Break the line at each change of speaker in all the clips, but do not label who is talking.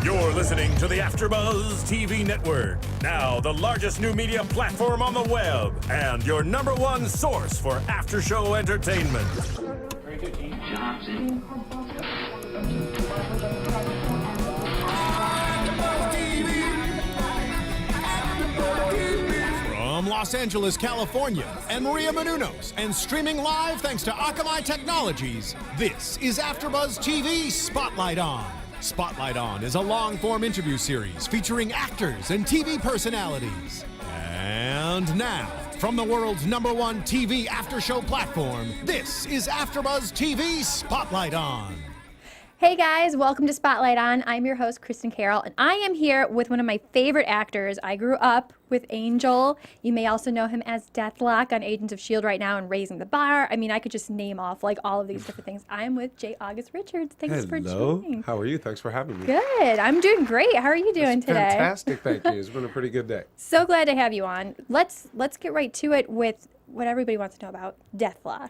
You're listening to the AfterBuzz TV network, now the largest new media platform on the web, and your number one source for after-show entertainment.
From Los Angeles, California, and Maria Menounos, and streaming live thanks to Akamai Technologies, this is AfterBuzz TV Spotlight On. Spotlight On is a long-form interview series featuring actors and TV personalities. And now, from the world's #1 TV after-show platform, this is AfterBuzz TV Spotlight On.
Hey guys, welcome to Spotlight On. I'm your host, Kristin Carole, and I am here with one of my favorite actors. I grew up with Angel. You may also know him as Deathlock on Agents of S.H.I.E.L.D. right now and Raising the Bar. I mean, I could just name off like all of these different things. I'm with J. August Richards. Thanks for joining.
How are you? Thanks for having me.
Good. I'm doing great. How are you doing today?
Fantastic, thank you. It's been a pretty good day.
So glad to have you on. Let's get right to it with what everybody wants to know about Deathlock.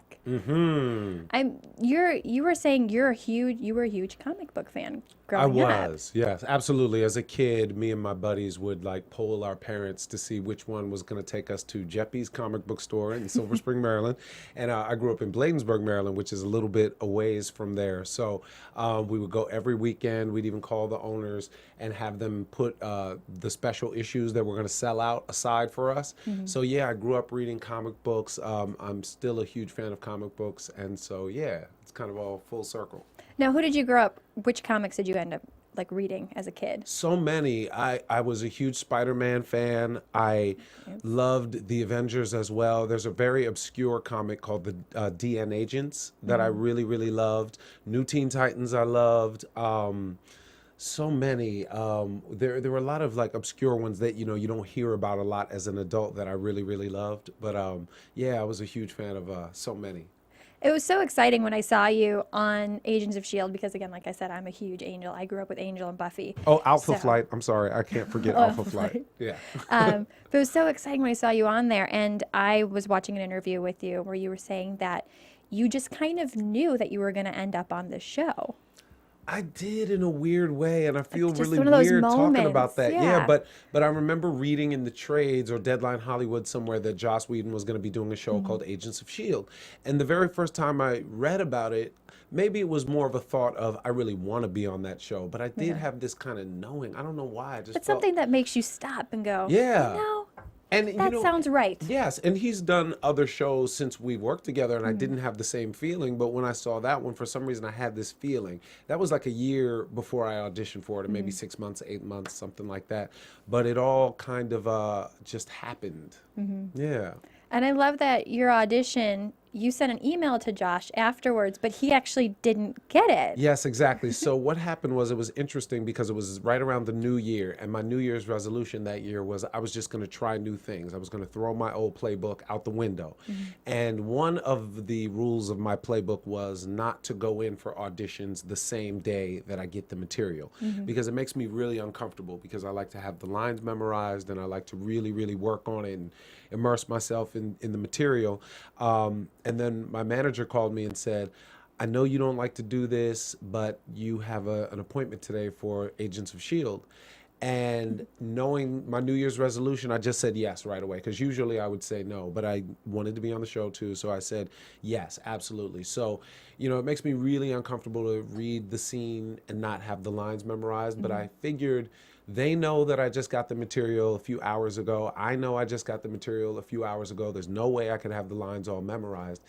You were saying you were a huge comic book fan growing up.
I was, yes, absolutely. As a kid, me and my buddies would like poll our parents to see which one was going to take us to Jeppy's comic book store in Silver Spring, Maryland. And I grew up in Bladensburg, Maryland, which is a little bit a ways from there. So we would go every weekend. We'd even call the owners and have them put the special issues that we're going to sell out aside for us. So yeah, I grew up reading comic books. I'm still a huge fan of comic books. And so yeah, it's kind of all full circle.
Now, who did you grow up, which comics did you end up like reading as a kid?
So many. I was a huge Spider-Man fan. I loved the Avengers as well. There's a very obscure comic called the DN Agents that I really, really loved. New Teen Titans I loved. So many. There were a lot of like obscure ones that, you know, you don't hear about a lot as an adult that I really, really loved. But yeah, I was a huge fan of so many.
It was so exciting when I saw you on Agents of S.H.I.E.L.D. because, again, like I said, I'm a huge Angel. I grew up with Angel and Buffy.
Oh, Alpha Flight. I'm sorry. I can't forget Alpha Flight. Yeah.
But it was so exciting when I saw you on there. And I was watching an interview with you where you were saying that you just kind of knew that you were going to end up on this show.
I did in a weird way, and I feel
Just
really
one of those
weird talking
moments,
about that.
yeah.
But I remember reading in the trades or Deadline Hollywood somewhere that Joss Whedon was going to be doing a show called Agents of S.H.I.E.L.D. And the very first time I read about it, maybe it was more of a thought of I really want to be on that show, but I did have this kind of knowing. I don't know why. I just
It's something that makes you stop and go,
Yeah.
you know,
And
that sounds right.
Yes, and he's done other shows since we worked together, and I didn't have the same feeling. But when I saw that one, for some reason, I had this feeling. That was like a year before I auditioned for it, or maybe 6 months, 8 months, something like that. But it all kind of just happened. Yeah.
And I love that your audition, you sent an email to Josh afterwards, but he actually didn't get it.
Yes, exactly. So what happened was, it was interesting because it was right around the new year, and my New Year's resolution that year was I was just going to try new things. I was going to throw my old playbook out the window. And one of the rules of my playbook was not to go in for auditions the same day that I get the material, because it makes me really uncomfortable, because I like to have the lines memorized and I like to really, really work on it and immerse myself in the material. And then my manager called me and said, I know you don't like to do this, but you have an appointment today for Agents of S.H.I.E.L.D. And knowing my New Year's resolution, I just said yes right away, because usually I would say no, but I wanted to be on the show too. So I said, yes, absolutely. So, you know, it makes me really uncomfortable to read the scene and not have the lines memorized, but I figured they know that I just got the material a few hours ago. I know I just got the material a few hours ago. There's no way I could have the lines all memorized.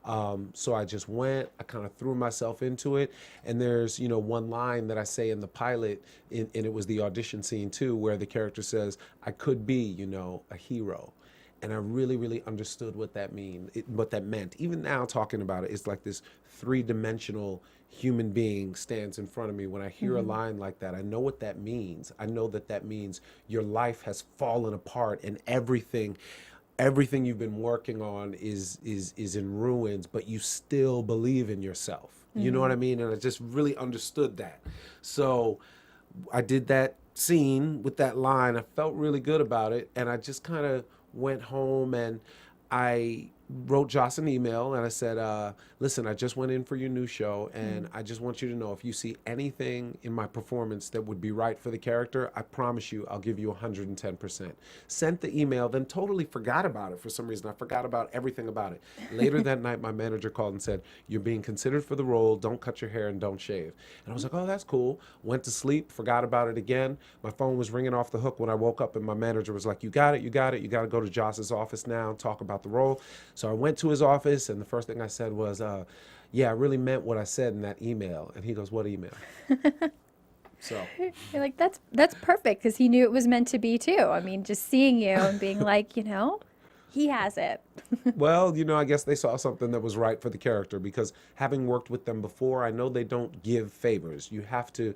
So I just went, I kind of threw myself into it. And there's, you know, one line that I say in the pilot, and it was the audition scene too, where the character says, I could be, you know, a hero. And I really, really understood what that what that meant. Even now talking about it, it's like this three-dimensional human being stands in front of me. When I hear a line like that, I know what that means. I know that that means your life has fallen apart and everything you've been working on is in ruins, but you still believe in yourself. You know what I mean? And I just really understood that. So I did that scene with that line. I felt really good about it, and I just kind of went home and I wrote Joss an email and I said, listen, I just went in for your new show and I just want you to know if you see anything in my performance that would be right for the character, I promise you I'll give you 110%. Sent the email, then totally forgot about it for some reason. I forgot about everything about it. Later that night, my manager called and said, you're being considered for the role, don't cut your hair and don't shave. And I was like, oh, that's cool. Went to sleep, forgot about it again. My phone was ringing off the hook when I woke up and my manager was like, you got it, you got it. You got to go to Joss's office now and talk about the role. So I went to his office and the first thing I said was, yeah, I really meant what I said in that email. And he goes, what email? So
You're like, that's perfect, because he knew it was meant to be too. I mean, just seeing you and being like, he has it.
well, I guess they saw something that was right for the character because having worked with them before, I know they don't give favors. You have to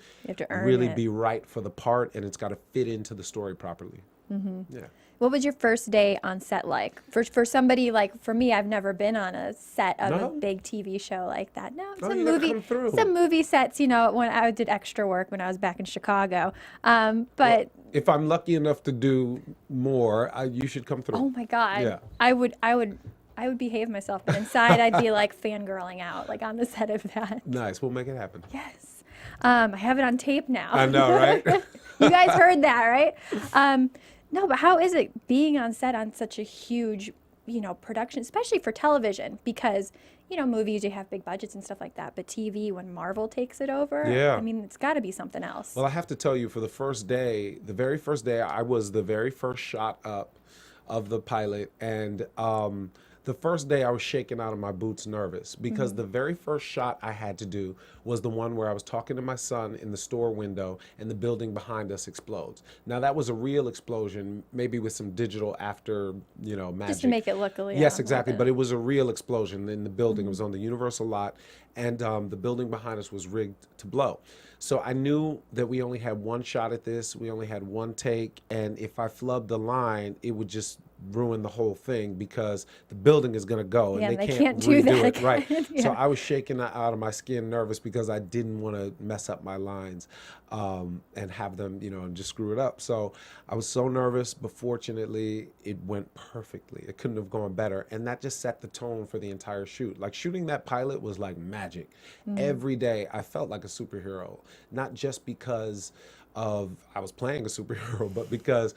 earn
really
it.
be right for the part and it's got to fit into the story properly. Yeah.
What was your first day on set like? For somebody like, for me, I've never been on a set of a big TV show like that. No,
you gotta come through.
some movie sets, when I did extra work when I was back in Chicago. But
if I'm lucky enough to do more, you should come through.
oh my God,
Yeah.
I would behave myself, but inside I'd be like fangirling out, like on the set of that.
Nice. We'll make it happen.
Yes. I have it on tape now.
I know, right?
You guys heard that, right? No, but how is it being on set on such a huge, production, especially for television? Because, movies, you have big budgets and stuff like that. But TV, when Marvel takes it over,
Yeah.
I mean, it's got to be something else.
Well, I have to tell you, for the very first day, I was the very first shot up of the pilot. And the first day I was shaking out of my boots nervous because the very first shot I had to do was the one where I was talking to my son in the store window and the building behind us explodes. Now that was a real explosion, maybe with some digital after, magic.
Just to make it look
Yes, exactly. But it was a real explosion in the building. It was on the Universal lot and the building behind us was rigged to blow. So I knew that we only had one shot at this. We only had one take. And if I flubbed the line, it would just ruin the whole thing because the building is going to go and they can't
do
redo
that
it. Right.
Yeah.
So I was shaking out of my skin nervous because I didn't want to mess up my lines and have them, and just screw it up. So I was so nervous, but fortunately it went perfectly. It couldn't have gone better. And that just set the tone for the entire shoot. Like shooting that pilot was like magic. Every day I felt like a superhero, not just because I was playing a superhero, but because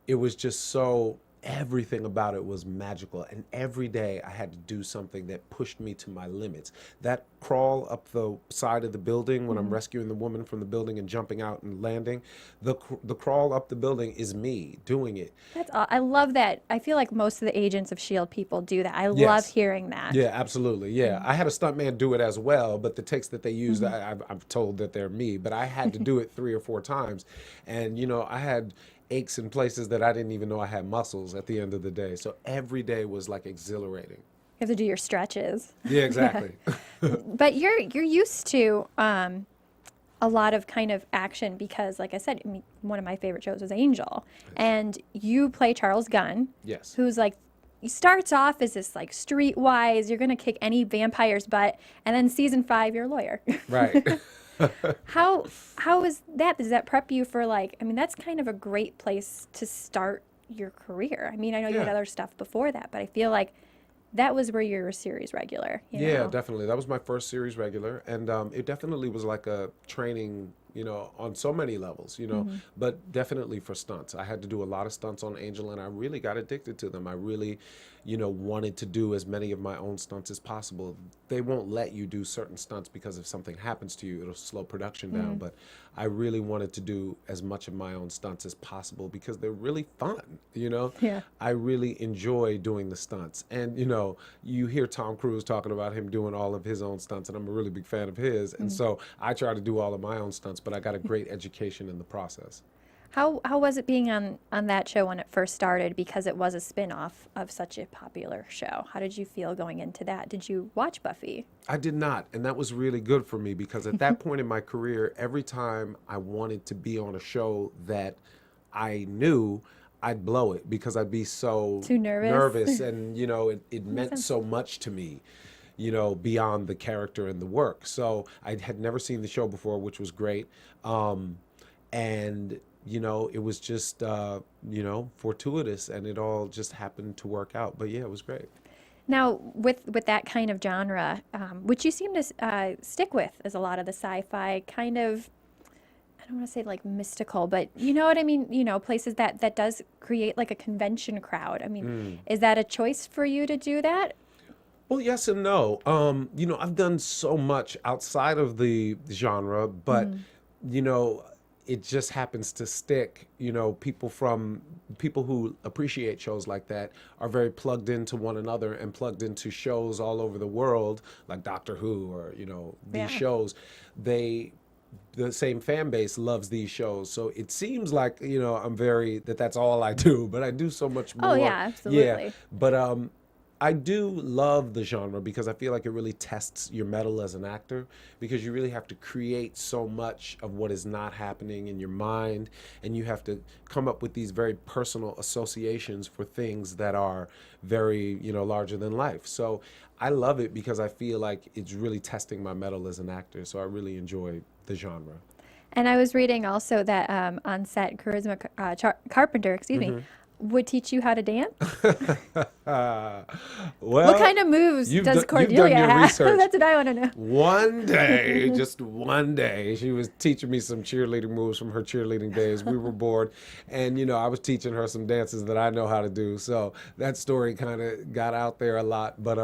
it was just so, everything about it was magical. And every day I had to do something that pushed me to my limits. That crawl up the side of the building when I'm rescuing the woman from the building and jumping out and landing, the crawl up the building is me doing it.
I love that. I feel like most of the agents of S.H.I.E.L.D. people do that. I love hearing that.
Yeah, absolutely. Yeah. I had a stuntman do it as well, but the takes that they used, I'm told that they're me, but I had to do it 3 or 4 times. And, I had aches in places that I didn't even know I had muscles at the end of the day. So every day was like exhilarating.
You have to do your stretches.
Yeah, exactly.
But you're used to a lot of kind of action because, like I said, one of my favorite shows was Angel. And you play Charles Gunn.
Yes.
Who's like, he starts off as this like streetwise, you're going to kick any vampire's butt. And then season 5, you're a lawyer.
Right.
How is that? Does that prep you for that's kind of a great place to start your career. I mean, I know you had other stuff before that, but I feel like that was where you were a series regular.
Yeah, definitely. That was my first series regular. And it definitely was like a training, on so many levels, but definitely for stunts. I had to do a lot of stunts on Angel and I really got addicted to them. I really, wanted to do as many of my own stunts as possible. They won't let you do certain stunts because if something happens to you, it'll slow production down. But I really wanted to do as much of my own stunts as possible because they're really fun,
Yeah.
I really enjoy doing the stunts. And, you hear Tom Cruise talking about him doing all of his own stunts, and I'm a really big fan of his. And so I try to do all of my own stunts, but I got a great education in the process.
How was it being on that show when it first started, because it was a spin-off of such a popular show? How did you feel going into that? Did you watch Buffy?
I did not, and that was really good for me because at that point in my career, every time I wanted to be on a show that I knew, I'd blow it because I'd be so
too nervous
and it meant so much to me, beyond the character and the work. So I had never seen the show before, which was great. And it was just, fortuitous and it all just happened to work out. But yeah, it was great.
Now, with that kind of genre, which you seem to stick with, is a lot of the sci-fi kind of, I don't want to say like mystical, but you know what I mean? You know, places that does create like a convention crowd. I mean, is that a choice for you to do that?
Well, yes and no. You know, I've done so much outside of the genre, but you know, it just happens to stick. You know, people who appreciate shows like that are very plugged into one another and plugged into shows all over the world, like Doctor Who or, you know, these shows. The same fan base loves these shows. So it seems like, you know, that's all I do, but I do so much more.
Oh, yeah, absolutely.
Yeah. But I do love the genre because I feel like it really tests your mettle as an actor, because you really have to create so much of what is not happening in your mind, and you have to come up with these very personal associations for things that are very, you know, larger than life. So I love it because I feel like it's really testing my mettle as an actor. So I really enjoy the genre.
And I was reading also that on set, Charisma Carpenter, excuse me, would teach you how to dance.
Well,
what kind of moves does Cordelia
you've done your
have?
research.
That's what I want to know.
One day, just one day, she was teaching me some cheerleading moves from her cheerleading days. We were bored, and you know, I was teaching her some dances that I know how to do. So that story kind of got out there a lot. But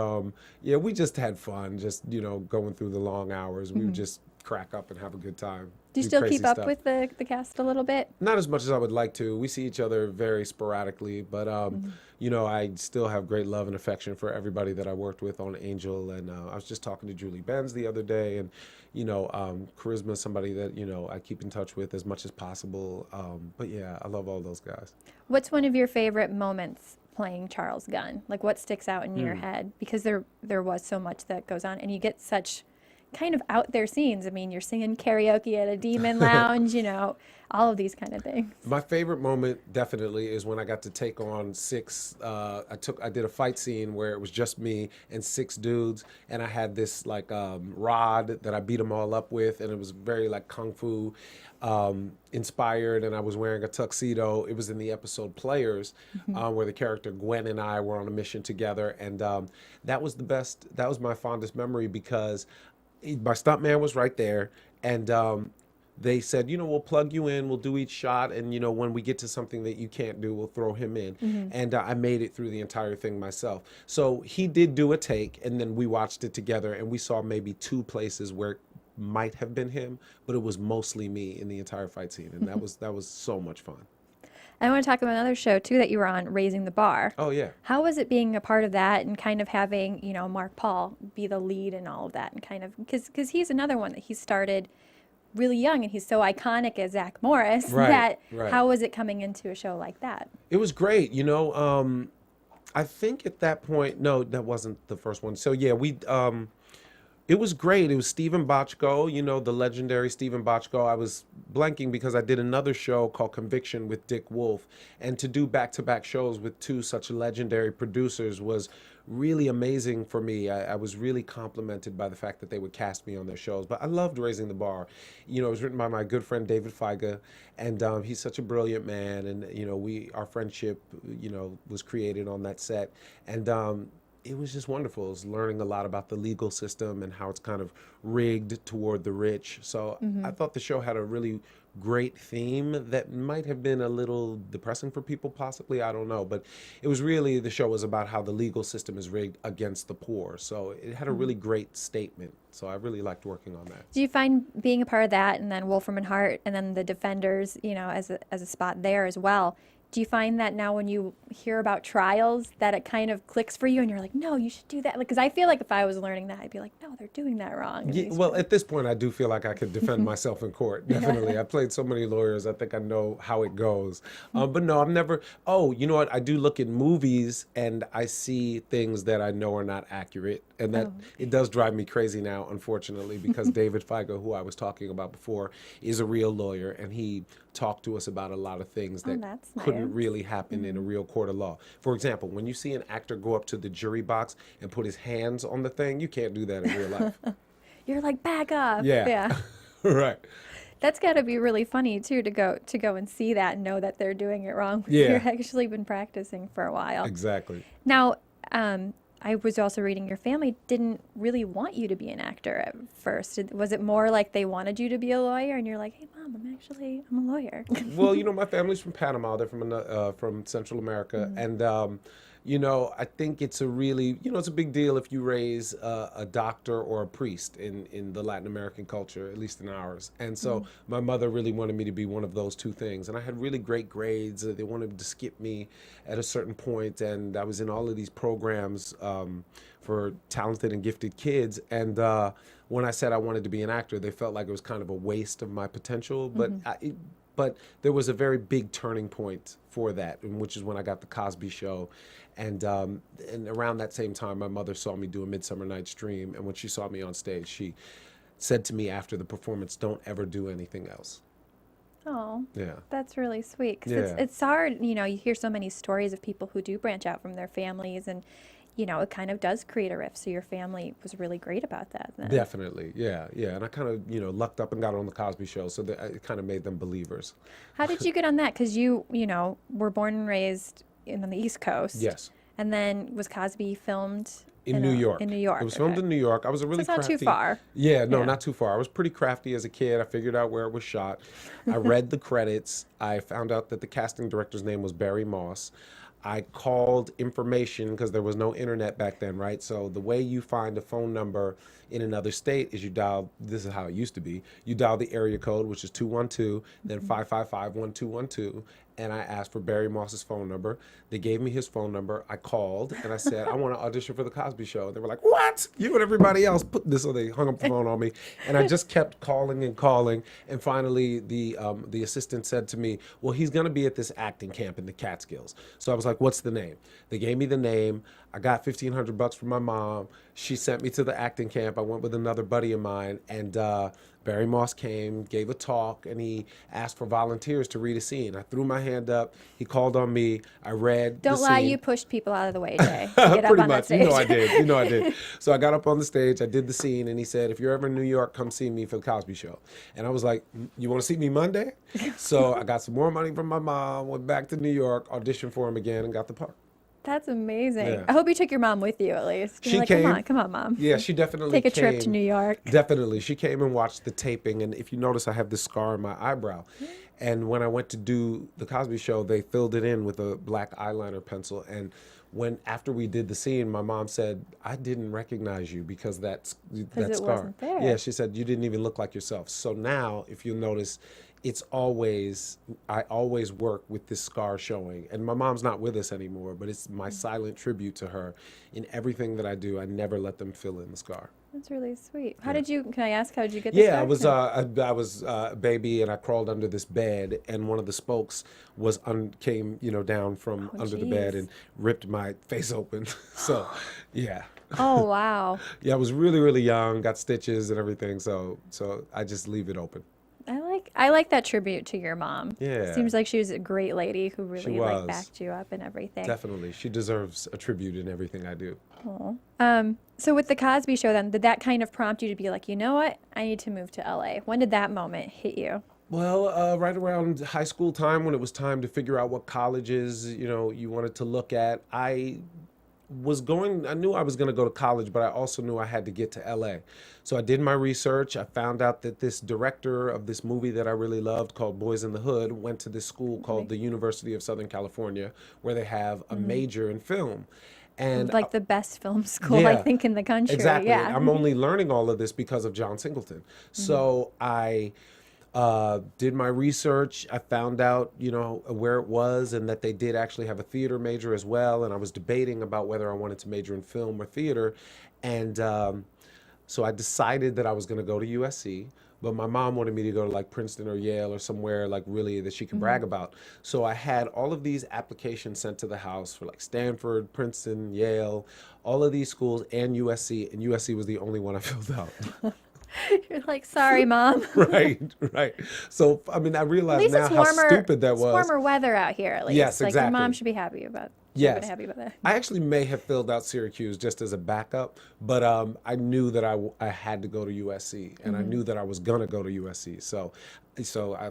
yeah, we just had fun, just, you know, going through the long hours. We would just crack up and have a good time.
Do you still
crazy
keep up
stuff.
with the cast a little bit?
Not as much as I would like to. We see each other very sporadically, but you know, I still have great love and affection for everybody that I worked with on Angel. And I was just talking to Julie Benz the other day, and you know, Charisma is somebody that, you know, I keep in touch with as much as possible. But yeah, I love all those guys.
What's one of your favorite moments playing Charles Gunn? Like, what sticks out in your head? Because there was so much that goes on, and you get such kind of out there scenes. I mean, you're singing karaoke at a demon lounge, you know, all of these kind of things.
My favorite moment definitely is when I got to take on six. I did a fight scene where it was just me and six dudes, and I had this like rod that I beat them all up with, and it was very like kung fu inspired, and I was wearing a tuxedo. It was in the episode Players, where the character Gwen and I were on a mission together, and that was the best. That was my fondest memory because my stuntman was right there, and they said, you know, we'll plug you in, we'll do each shot, and you know, when we get to something that you can't do, we'll throw him in. And I made it through the entire thing myself. So he did do a take, and then we watched it together, and we saw maybe two places where it might have been him, but it was mostly me in the entire fight scene, and that was so much fun.
I want to talk about another show too that you were on, Raising the Bar.
Oh yeah.
How was it being a part of that and kind of having, you know, Mark Paul be the lead and all of that, and kind of because he's another one that he started really young and he's so iconic as Zach Morris that how was it coming into a show like that?
It was great, you know. I think at that point, no, that wasn't the first one. So yeah, it was great. It was Stephen Bochco, you know, the legendary Stephen Bochco. I was blanking because I did another show called Conviction with Dick Wolf. And to do back-to-back shows with two such legendary producers was really amazing for me. I was really complimented by the fact that they would cast me on their shows. But I loved Raising the Bar. You know, it was written by my good friend David Feiga, and he's such a brilliant man. And, you know, our friendship, you know, was created on that set. And it was just wonderful. It was learning a lot about the legal system and how it's kind of rigged toward the rich. So I thought the show had a really great theme that might have been a little depressing for people, possibly. I don't know. But it was really, the show was about how the legal system is rigged against the poor. So it had a really great statement. So I really liked working on that.
Do you find being a part of that, and then Wolfram and Hart, and then the Defenders, you know, as a spot there as well, do you find that now when you hear about trials that it kind of clicks for you and you're like, no, you should do that? Because I feel like if I was learning that, I'd be like, no, they're doing that wrong.
Yeah, well, at this point, I do feel like I could defend myself in court. Definitely. I played so many lawyers. I think I know how it goes. But no, I've never. Oh, you know what? I do look at movies and I see things that I know are not accurate. And that it does drive me crazy now, unfortunately, because David Feiga, who I was talking about before, is a real lawyer. And he talked to us about a lot of things that couldn't really happen in a real court of law. For example, when you see an actor go up to the jury box and put his hands on the thing, you can't do that in real life.
You're like, back up.
Yeah. Right.
That's got to be really funny too, to go and see that and know that they're doing it wrong.
Yeah.
You've actually been practicing for a while.
Exactly.
Now, I was also reading your family didn't really want you to be an actor at first. Was it more like they wanted you to be a lawyer and you're like, hey, Mom, I'm a lawyer?
Well, my family's from Panama. They're from Central America. And, I think it's a really, it's a big deal if you raise a doctor or a priest in the Latin American culture, at least in ours. And so my mother really wanted me to be one of those two things. And I had really great grades. They wanted to skip me at a certain point, and I was in all of these programs for talented and gifted kids. And when I said I wanted to be an actor, they felt like it was kind of a waste of my potential. But there was a very big turning point for that, which is when I got the Cosby Show. And around that same time, my mother saw me do A Midsummer Night's Dream. And when she saw me on stage, she said to me after the performance, don't ever do anything else.
Oh,
yeah,
that's really sweet. 'Cause
Yeah.
it's hard, you hear so many stories of people who do branch out from their families, and, it kind of does create a rift. So your family was really great about that then.
Definitely. Yeah. And I kind of, lucked up and got on the Cosby Show. So it kind of made them believers.
How did you get on that? Because you were born and raised on the East Coast.
Yes.
And then was Cosby filmed
In New York.
In New York.
It was filmed
okay.
in New York. I was a really
So it's not
crafty.
too far.
Yeah, no,
Yeah.
not too far. I was pretty crafty as a kid. I figured out where it was shot. I read the credits. I found out that the casting director's name was Barry Moss. I called information because there was no internet back then, right? So the way you find a phone number in another state is you dial, this is how it used to be, you dial the area code, which is 212, then 555-1212, and I asked for Barry Moss's phone number. They gave me his phone number. I called, and I said, I want to audition for the Cosby Show. They were like, what? You and everybody else put this, so they hung up the phone on me. And I just kept calling and calling, and finally the assistant said to me, well, he's going to be at this acting camp in the Catskills. So I was like, what's the name? They gave me the name. I got $1,500 from my mom. She sent me to the acting camp. I went with another buddy of mine, and Barry Moss came, gave a talk, and he asked for volunteers to read a scene. I threw my hand up. He called on me. I read
Don't
the
lie,
scene.
you pushed people out of the way, Jay, to get up
Pretty
on that
much.
stage.
You know I did. So I got up on the stage. I did the scene, and he said, if you're ever in New York, come see me for the Cosby Show. And I was like, you want to see me Monday? So I got some more money from my mom, went back to New York, auditioned for him again, and got the part.
That's amazing.
Yeah.
I hope you took your mom with you at least. You're
She
like,
came.
Come on, Mom.
Yeah, she definitely
Take a
came.
trip to New York.
Definitely. She came and watched the taping, and if you notice, I have this scar on my eyebrow. And when I went to do the Cosby Show, they filled it in with a black eyeliner pencil. And after we did the scene, my mom said, I didn't recognize you because that
it
scar.
wasn't there.
Yeah, she said, you didn't even look like yourself. So now, if you'll notice, I always work with this scar showing. And my mom's not with us anymore, but it's my silent tribute to her. In everything that I do, I never let them fill in the scar.
That's really sweet. Can I ask, how did you get this?
Yeah, I was a baby, and I crawled under this bed, and one of the spokes came down from under the bed and ripped my face open. So, yeah.
Oh, wow.
Yeah, I was really, really young, got stitches and everything, so I just leave it open.
I like that tribute to your mom.
Yeah.
Seems like she was a great lady who really
was.
backed you up and everything.
Definitely. She deserves a tribute in everything I do.
So with the Cosby Show then, did that kind of prompt you to be like, you know what? I need to move to LA. When did that moment hit you?
Well, right around high school time, when it was time to figure out what colleges, you wanted to look at, I knew I was going to go to college, but I also knew I had to get to LA. So I did my research. I found out that this director of this movie that I really loved called Boys in the Hood went to this school called the University of Southern California, where they have a major in film. And
Like the best film school, I think, in the country.
Exactly.
Yeah.
I'm only learning all of this because of John Singleton. So I did my research. I found out, where it was, and that they did actually have a theater major as well. And I was debating about whether I wanted to major in film or theater. And so I decided that I was going to go to USC. But my mom wanted me to go to like Princeton or Yale or somewhere like really that she could brag about. So I had all of these applications sent to the house for like Stanford, Princeton, Yale, all of these schools, and USC. And USC was the only one I filled out.
You're like, sorry, Mom.
Right. So, I mean, I
At
realize
least
now
it's
how
warmer.
stupid that
It's
was.
warmer weather out here, at least.
Yes,
Like your
exactly.
mom should be happy about.
Yes.
Happy about that.
I actually may have filled out Syracuse just as a backup, but I knew that I had to go to USC, and I knew that I was going to go to USC. So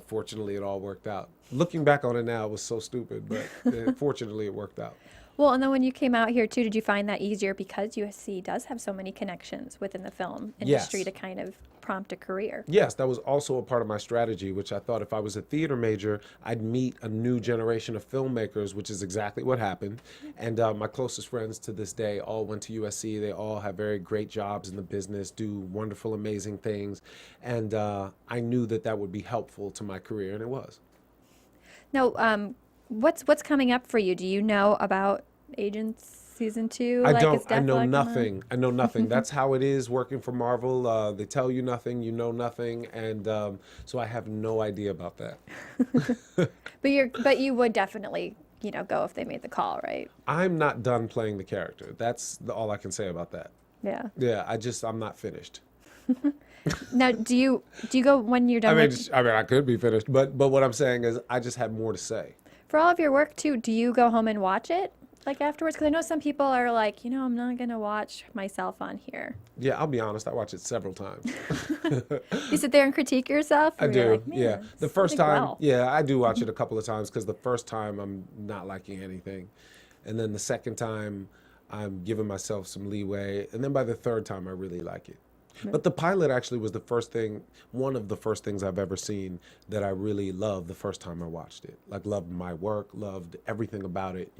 fortunately, it all worked out. Looking back on it now, it was so stupid, but fortunately, it worked out.
Well, and then when you came out here too, did you find that easier because USC does have so many connections within the film industry
Yes.
to kind of prompt a career?
Yes, that was also a part of my strategy, which I thought if I was a theater major, I'd meet a new generation of filmmakers, which is exactly what happened. And my closest friends to this day all went to USC. They all have very great jobs in the business, do wonderful, amazing things. And I knew that that would be helpful to my career, and it was.
Now, what's coming up for you? Do you know about Agents season 2?
I
Like,
don't.
is
I know
Deathlock on?
nothing. I know nothing. That's how it is working for Marvel. They tell you nothing, you know nothing, and so I have no idea about that.
But you would definitely, go if they made the call, right?
I'm not done playing the character. That's all I can say about that.
Yeah.
Yeah, I'm not finished.
Now, do you go when you're done?
I could be finished, but what I'm saying is I just have more to say.
For all of your work too, do you go home and watch it like afterwards? Because I know some people are like, I'm not gonna watch myself on here.
Yeah, I'll be honest. I watch it several times.
You sit there and critique yourself.
I
Or you're
do.
like, "Man,
Yeah,
this
the
is
first
really
time.
well."
Yeah, I do watch it a couple of times because the first time I'm not liking anything, and then the second time I'm giving myself some leeway, and then by the third time I really like it. But the pilot actually was one of the first things I've ever seen that I really loved the first time I watched it. Like, loved my work, loved everything about it.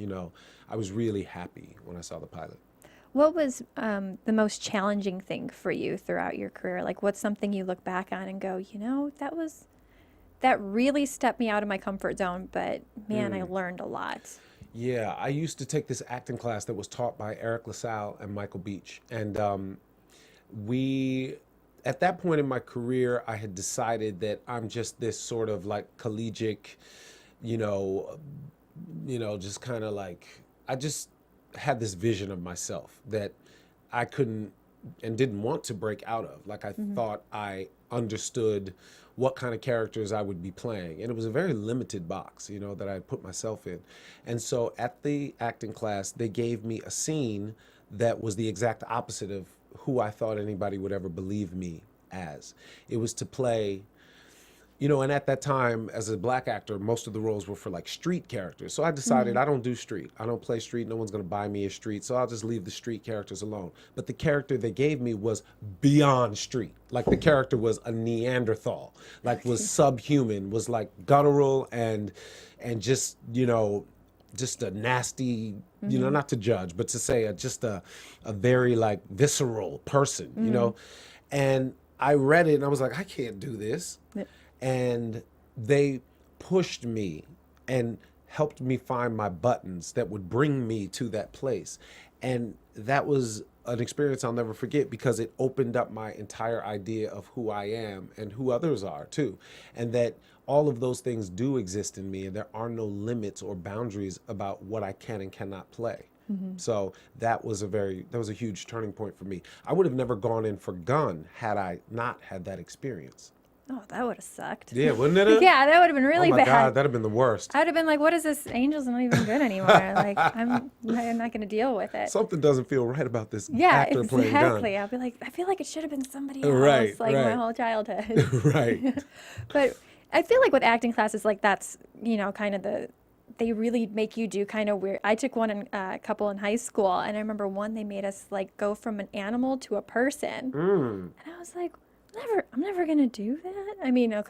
I was really happy when I saw the pilot.
What was the most challenging thing for you throughout your career? Like, what's something you look back on and go, that really stepped me out of my comfort zone, but man, I learned a lot.
Yeah, I used to take this acting class that was taught by Eric LaSalle and Michael Beach. And at that point in my career, I had decided that I'm just this sort of like collegiate, just kind of like, I just had this vision of myself that I couldn't and didn't want to break out of. Like, I thought I understood what kind of characters I would be playing. And it was a very limited box, that I put myself in. And so at the acting class, they gave me a scene that was the exact opposite of who I thought anybody would ever believe me as. It was to play, and at that time, as a black actor, most of the roles were for like street characters. So I decided I don't do street. I don't play street. No one's going to buy me a street. So I'll just leave the street characters alone. But the character they gave me was beyond street. Like, the character was a Neanderthal, like was subhuman, was like guttural and just, just a nasty, not to judge, but to say just a very like visceral person, And I read it and I was like, I can't do this.
Yeah.
And they pushed me and helped me find my buttons that would bring me to that place. And that was an experience I'll never forget because it opened up my entire idea of who I am and who others are too. And that all of those things do exist in me and there are no limits or boundaries about what I can and cannot play. So that was a huge turning point for me. I would have never gone in for Gun had I not had that experience.
Oh, that would have sucked.
Yeah, wouldn't it?
Yeah, that would have been really
oh my
bad.
God, that'd have been the worst.
I would have been like, what is this? Angel's not even good anymore. Like, I'm not going to deal with it.
Something doesn't feel right about this
Yeah,
actor playing Gun.
exactly. I'll be like, I feel like it should have been somebody else,
Right,
like my
right.
whole childhood.
Right.
But I feel like with acting classes, like that's, kind of they really make you do kind of weird. I took one a couple in high school, and I remember one they made us like go from an animal to a person, and I was like, I'm never gonna do that. I mean, now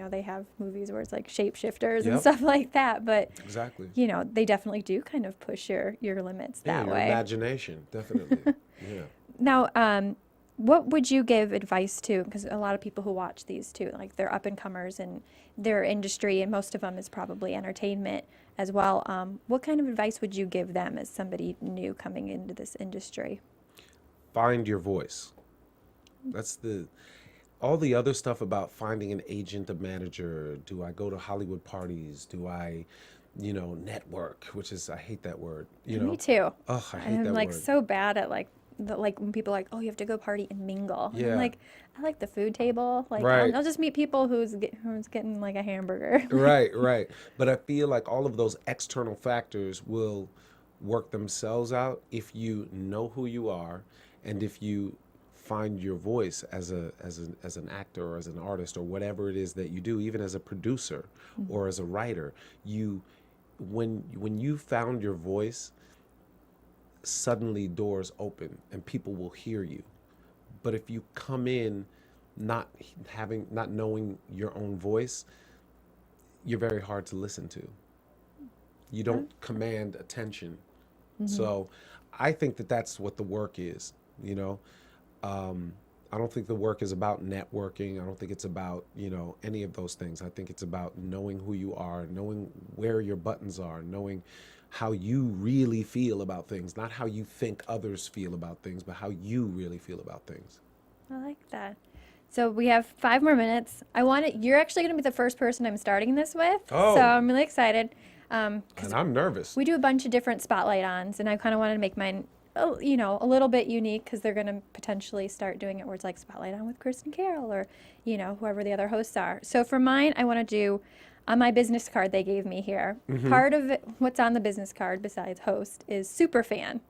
they have movies where it's like shapeshifters and
Yep.
stuff like that, but
Exactly.
they definitely do kind of push your limits
Yeah,
that
your
way.
imagination, definitely. Yeah.
Now, what would you give advice to? Because a lot of people who watch these too, like they're up and comers in their industry, and most of them is probably entertainment as well. What kind of advice would you give them as somebody new coming into this industry?
Find your voice. That's all the other stuff about finding an agent, a manager. Do I go to Hollywood parties? Do I, network? I hate that word.
Me too.
Ugh, I hate
I'm
that
like
word.
so bad at like when people are like, oh, you have to go party and mingle. And
Yeah.
I'm like, I like the food table. Like,
Right.
I'll just meet people who's getting like a hamburger.
Right. But I feel like all of those external factors will work themselves out if you know who you are and if you find your voice as an actor or as an artist or whatever it is that you do, even as a producer or as a writer. When you found your voice, suddenly doors open and people will hear you. But if you come in not knowing your own voice, you're very hard to listen to. You don't command attention. So I think that that's what the work is, you know. I don't think the work is about networking. I don't think it's about, you know, any of those things. I think it's about knowing who you are, knowing where your buttons are, knowing how you really feel about things, not how you think others feel about things, but how you really feel about things.
I like that. So we have 5 more minutes. You're actually going to be the first person I'm starting this with.
Oh.
So I'm really excited.
And I'm nervous.
We do a bunch of different spotlight ons, and I kind of wanted to make mine, you know, a little bit unique because they're going to potentially start doing it where it's like spotlight on with Kristin Carole or, you know, whoever the other hosts are. So for mine, I want to do on my business card they gave me here. Part of it, what's on the business card besides host is super fan.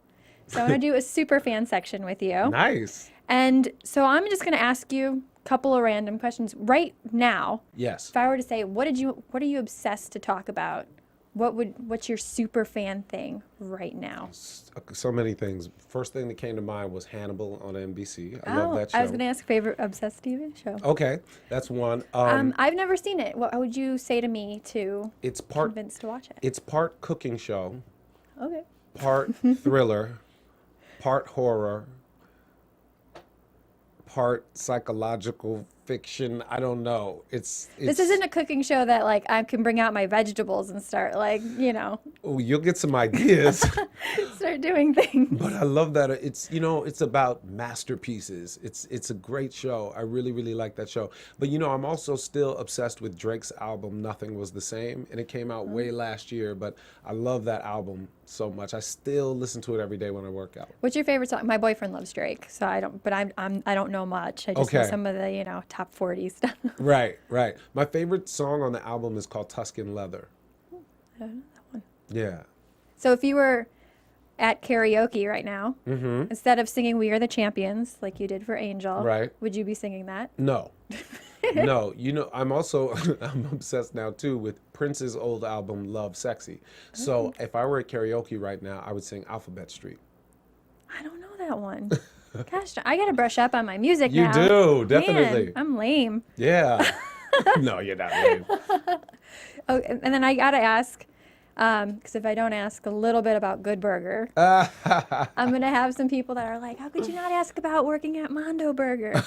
So I want to do a super fan section with you.
Nice.
And so I'm just going to ask you a couple of random questions right now.
Yes.
If I were to say, what are you obsessed to talk about? What's your super fan thing right now?
So many things. First thing that came to mind was Hannibal on NBC. I love that show.
I was going to ask favorite obsessed TV show.
Okay, that's one.
I've never seen it. What would you say to me to convince to watch it?
It's part cooking show,
Okay.
part thriller, part horror, part psychological fiction. I don't know. This
isn't a cooking show that like I can bring out my vegetables and start like, you know.
Oh, you'll get some ideas.
Start doing things.
But I love that it's, you know, it's about masterpieces. It's a great show. I really, really like that show. But, you know, I'm also still obsessed with Drake's album, Nothing Was the Same. And it came out way last year, but I love that album so much. I still listen to it every day when I work out.
What's your favorite song? My boyfriend loves Drake, so I don't know much. I just know some of the, you know, top 40 stuff.
Right. My favorite song on the album is called Tuscan Leather.
I don't know that one.
Yeah.
So if you were at karaoke right now, instead of singing We Are the Champions, like you did for Angel,
Right.
would you be singing that?
No. No, you know, I'm obsessed now too with Prince's old album, Love Sexy. So if I were at karaoke right now, I would sing Alphabet Street.
I don't know that one. Gosh, I got to brush up on my music
You
now.
do, definitely.
Man, I'm lame.
Yeah. No, you're not lame.
Oh, and then I got to ask, because if I don't ask a little bit about Good Burger, I'm going to have some people that are like, how could you not ask about working at Mondo Burger?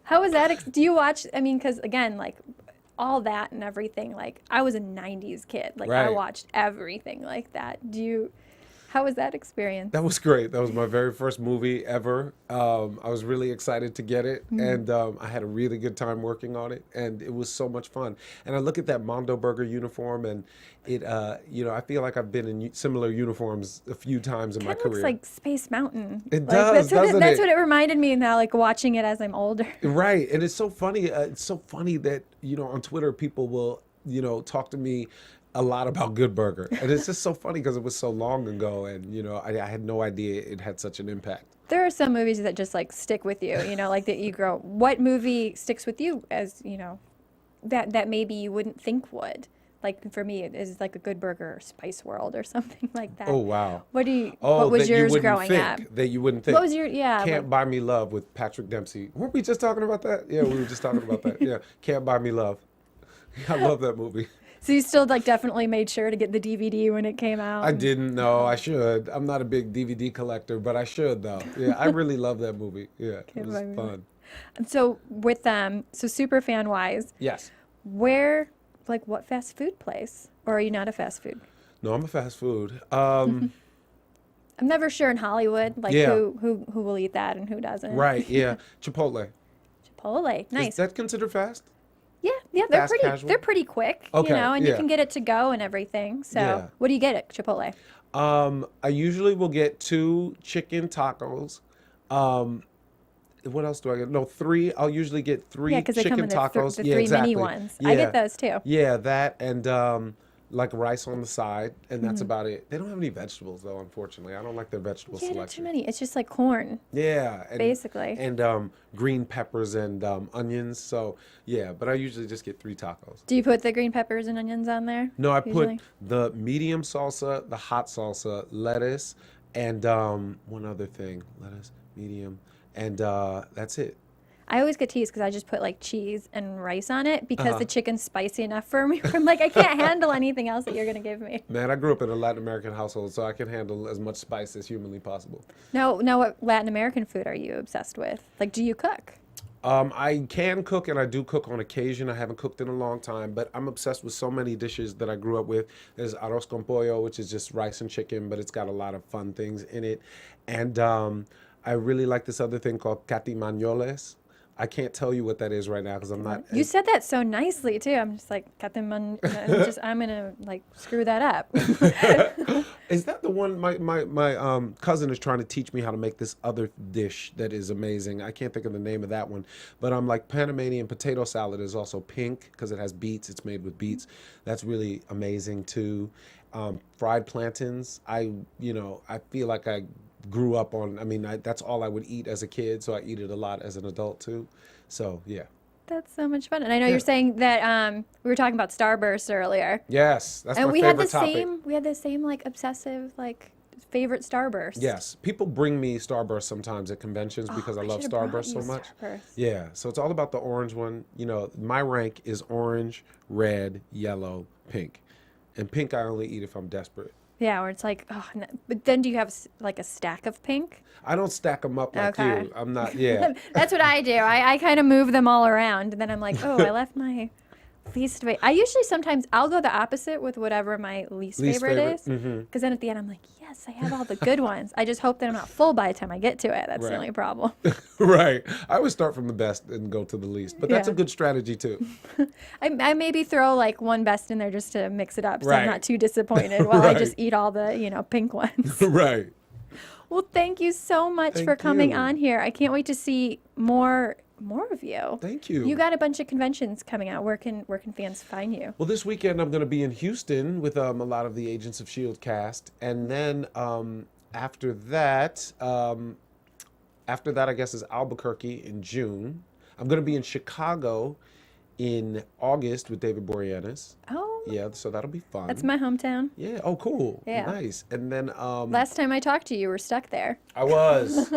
How was that? Do you watch, I mean, because again, like all that and everything, like I was a 90s kid. Like I
Right.
watched everything like that. How was that experience?
That was great. That was my very first movie ever. I was really excited to get it, and I had a really good time working on it, and it was so much fun. And I look at that Mondo Burger uniform, and it, you know, I feel like I've been in similar uniforms a few times in my
It
career.
looks like Space Mountain.
It
Like,
does, doesn't
that's
it?
what it reminded me now, like watching it as I'm older.
Right, and it's so funny. It's so funny that, you know, on Twitter people will, you know, talk to me a lot about Good Burger, and it's just so funny because it was so long ago, and you know, I had no idea it had such an impact.
There are some movies that just like stick with you, you know, like that you grow. What movie sticks with you as, you know, that maybe you wouldn't think would? Like for me, it is like a Good Burger or Spice World or something like that.
Oh wow!
What was
that you
yours
wouldn't
growing
think,
up?
That you wouldn't think.
What was your
Can't Buy Me Love with Patrick Dempsey. Weren't we just talking about that? Yeah, we were just talking about that. Yeah, Can't Buy Me Love. I love that movie.
So you still like definitely made sure to get the DVD when it came out?
I didn't know. I should. I'm not a big DVD collector, but I should though. Yeah, I really love that movie. Yeah, it was fun.
And so with so super fan wise,
Yes.
what fast food place? Or are you not a fast food?
No, I'm a fast food.
I'm never sure in Hollywood, like
Yeah.
who will eat that and who doesn't.
Right. Yeah. Chipotle.
Chipotle, nice.
Is that considered fast?
Yeah, they're
Fast
pretty.
casual?
They're pretty quick,
Okay,
you know, and you
yeah.
can get it to go and everything. So,
Yeah.
what do you get at Chipotle?
I usually will get 2 chicken tacos. What else do I get? No, 3. I'll usually get 3
Yeah, because they come
chicken
in the,
tacos.
the
Yeah,
3
exactly.
mini ones.
Yeah.
I get those too.
Yeah, that and like rice on the side, and
Mm-hmm.
that's about it. They don't have any vegetables though, unfortunately. I don't like their vegetable
Yeah, not too
selection.
many. It's just like corn.
Yeah, and,
Basically.
and green peppers and onions. So yeah, but I usually just get 3 tacos.
Do you put the green peppers and onions on there?
No, I
usually?
put the medium salsa, the hot salsa, lettuce, and one other thing, lettuce, medium, and that's it.
I always get teased because I just put like cheese and rice on it because the chicken's spicy enough for me. I'm like, I can't handle anything else that you're gonna give me.
Man, I grew up in a Latin American household, so I can handle as much spice as humanly possible.
Now, what Latin American food are you obsessed with? Like, do you cook?
I can cook, and I do cook on occasion. I haven't cooked in a long time, but I'm obsessed with so many dishes that I grew up with. There's arroz con pollo, which is just rice and chicken, but it's got a lot of fun things in it. And I really like this other thing called catimañoles. I can't tell you what that is right now because I'm not.
You said that so nicely too. I'm just like, I'm gonna like screw that up.
Is that the one? My cousin is trying to teach me how to make this other dish that is amazing. I can't think of the name of that one, but I'm like Panamanian potato salad is also pink because it has beets. It's made with beets. That's really amazing too. Fried plantains. I feel like I grew up on. I mean, that's all I would eat as a kid, so I eat it a lot as an adult too. So yeah.
That's so much fun. And I know you're saying that we were talking about Starburst earlier.
Yes, that's
and
my
we
favorite
had the
topic.
we had the same like obsessive like favorite Starburst.
Yes, people bring me Starburst sometimes at conventions because I love
should've brought
Starburst so
you
much.
Starburst.
Yeah, so it's all about the orange one. You know, my rank is orange, red, yellow, pink. And pink I only eat if I'm desperate.
Yeah, where it's like, oh, no. But then do you have like a stack of pink?
I don't stack them up like
Okay.
you. I'm not, yeah.
That's what I do. I kind of move them all around, and then I'm like, oh, I left my least favorite. I usually sometimes I'll go the opposite with whatever my least favorite is, because then at the end I'm like, yes, I have all the good ones. I just hope that I'm not full by the time I get to it. That's the only problem.
Right. I always start from the best and go to the least, but that's a
Yeah.
good strategy too.
I maybe throw like one best in there just to mix it up, so
Right.
I'm not too disappointed while I
Right.
just eat all the pink ones.
Right.
Well, thank you so much
Thank
for coming
you.
on here. I can't wait to see more of you.
Thank you.
You got a bunch of conventions coming out. Where can fans find you?
Well, this weekend I'm going to be in Houston with a lot of the Agents of S.H.I.E.L.D. cast, and then after that, I guess is Albuquerque in June. I'm going to be in Chicago in August with David Boreanaz.
Oh,
Yeah, so that'll be fun.
that's my hometown.
Yeah. Oh, cool.
Yeah.
Nice. And then
Last time I talked to you, you were stuck there.
I was.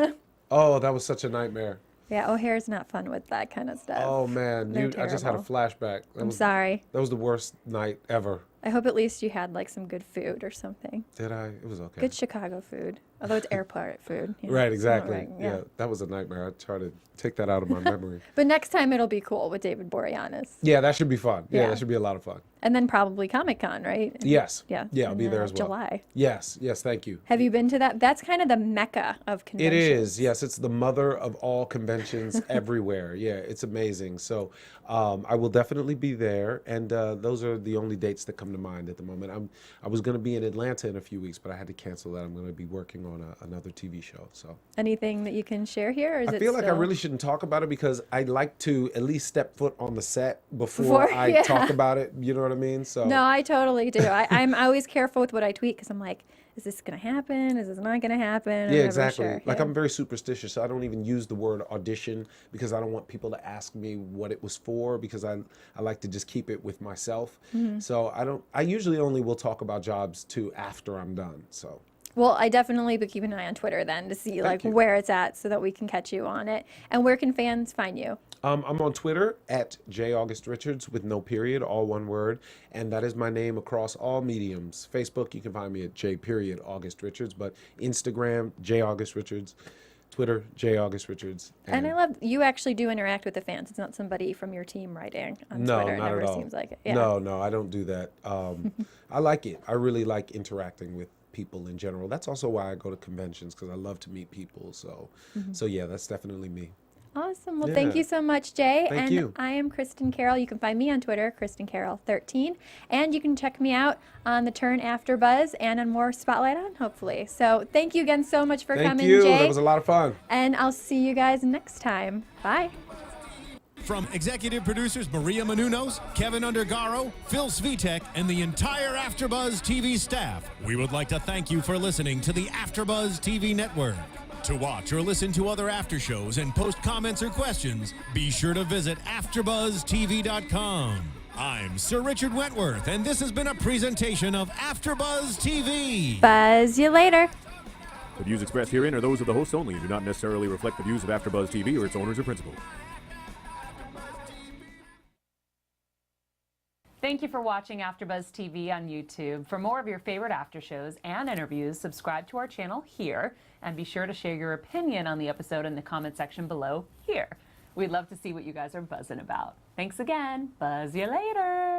Oh, that was such a nightmare.
Yeah, O'Hare's not fun with that kind of stuff.
Oh man,
They're
I just had a
terrible.
flashback.
I'm sorry.
That was the worst night ever.
I hope at least you had like some good food or something.
Did I? It was okay.
Good Chicago food. Although it's airport food. you know,
Right,
it's not
exactly.
right,
Yeah, that was a nightmare. I try to take that out of my memory.
But next time it'll be cool with David Boreanaz.
Yeah, that should be fun. Yeah,
Yeah.
that should be a lot of fun.
And then probably Comic-Con, right?
Yes.
Yeah.
Yeah, I'll
in,
be there as well.
July.
Yes, thank you.
Have you been to that? That's kind of the mecca of
It
conventions.
is, yes. It's the mother of all conventions everywhere. Yeah, it's amazing. So I will definitely be there. And those are the only dates that come to mind at the moment. I was going to be in Atlanta in a few weeks, but I had to cancel that. I'm going to be working on another TV show. So
Anything that you can share here? Or is
I
it
feel like I
still-
really shouldn't talk about it because I like to at least step foot on the set before I
yeah.
talk about it. You know what I mean? So
No, I totally do. I'm always careful with what I tweet because I'm like, is this going to happen? Is this not going to happen? I'm
Yeah,
never
exactly.
sure.
Like
Yeah.
I'm very superstitious, so I don't even use the word audition because I don't want people to ask me what it was for because I like to just keep it with myself.
Mm-hmm.
So I usually only will talk about jobs too after I'm done. So
Well, I definitely would keep an eye on Twitter then to see like
you.
where it's at so that we can catch you on it. And where can fans find you?
I'm on Twitter at @JAugustRichards with no period, all one word, and that is my name across all mediums. Facebook, you can find me at @J.AugustRichards, but Instagram, @JAugustRichards, Twitter, @JAugustRichards.
And I love you actually do interact with the fans. It's not somebody from your team writing on
No,
Twitter. It
not
never
at all.
seems like it. Yeah.
No, I don't do that. I like it. I really like interacting with people in general. That's also why I go to conventions because I love to meet people. So yeah, that's definitely me.
Awesome. Well, thank
Yeah.
you so much, Jay.
Thank
and
you.
I am Kristin Carole. You can find me on Twitter, Kristin Carole 13. And you can check me out on the Turn AfterBuzz and on more Spotlight On, hopefully. So thank you again so much for
Thank
coming,
you.
Jay.
That was a lot of fun.
And I'll see you guys next time. Bye.
From executive producers Maria Menounos, Kevin Undergaro, Phil Svitek, and the entire AfterBuzz TV staff, we would like to thank you for listening to the AfterBuzz TV network. To watch or listen to other after shows and post comments or questions, be sure to visit AfterBuzzTV.com. I'm Sir Richard Wentworth, and this has been a presentation of AfterBuzz TV.
Buzz you later.
The views expressed herein are those of the hosts only and do not necessarily reflect the views of AfterBuzz TV or its owners or principals.
Thank you for watching AfterBuzz TV on YouTube. For more of your favorite after shows and interviews, subscribe to our channel here, and be sure to share your opinion on the episode in the comment section below here. We'd love to see what you guys are buzzing about. Thanks again. Buzz you later.